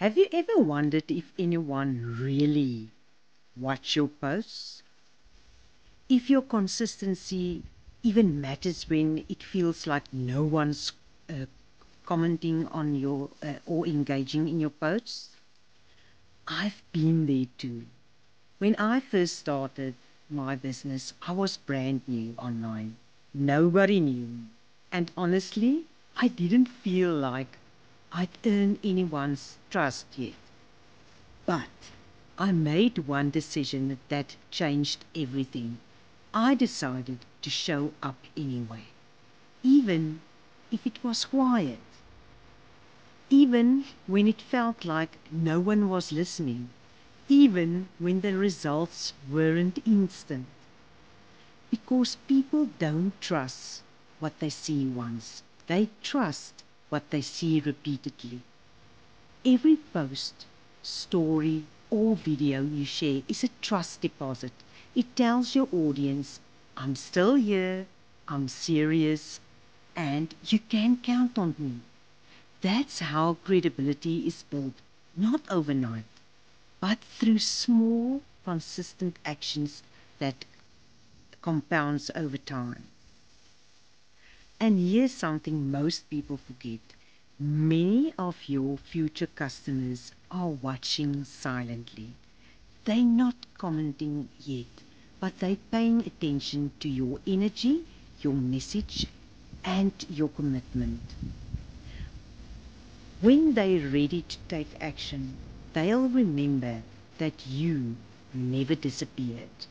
Have you ever wondered if anyone really watch your posts? If your consistency even matters when it feels like no one's uh, commenting on your or engaging in your posts? I've been there too. When I first started my business, I was brand new online. Nobody knew me. And honestly, I didn't feel like I'd earned anyone's trust yet. But I made one decision that changed everything. I decided to show up anyway, even if it was quiet, even when it felt like no one was listening, even when the results weren't instant. Because people don't trust what they see once, they trust what they see repeatedly. Every post, story, or video you share is a trust deposit. It tells your audience, I'm still here, I'm serious, and you can count on me. That's how credibility is built, not overnight, but through small, consistent actions that compounds over time. And here's something most people forget. Many of your future customers are watching silently. They're not commenting yet, but they're paying attention to your energy, your message, and your commitment. When they're ready to take action, they'll remember that you never disappeared.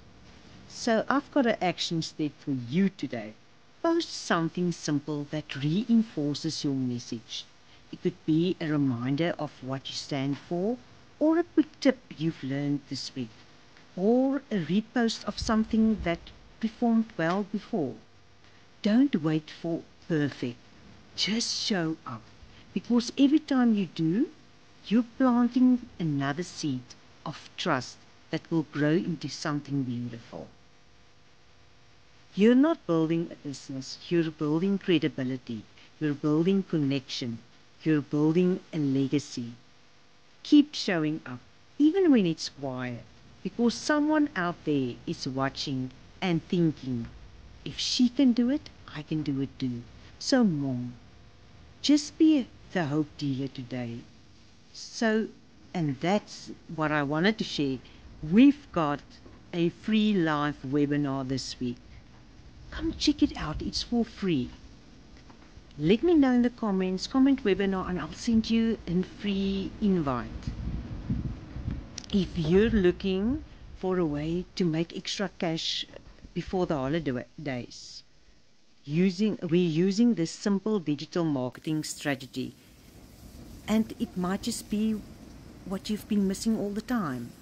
So I've got an action step for you today. Post something simple that reinforces your message. It could be a reminder of what you stand for, or a quick tip you've learned this week, or a repost of something that performed well before. Don't wait for perfect. Just show up. Because every time you do, you're planting another seed of trust that will grow into something beautiful. You're not building a business, you're building credibility, you're building connection, you're building a legacy. Keep showing up, even when it's quiet, because someone out there is watching and thinking, if she can do it, I can do it too. So, Mom, just be the hope dealer today. So, and that's what I wanted to share. We've got a free live webinar this week. Come check it out, it's for free. Let me know in the comments, comment webinar, and I'll send you a free invite. If you're looking for a way to make extra cash before the holidays, we're using this simple digital marketing strategy, and it might just be what you've been missing all the time.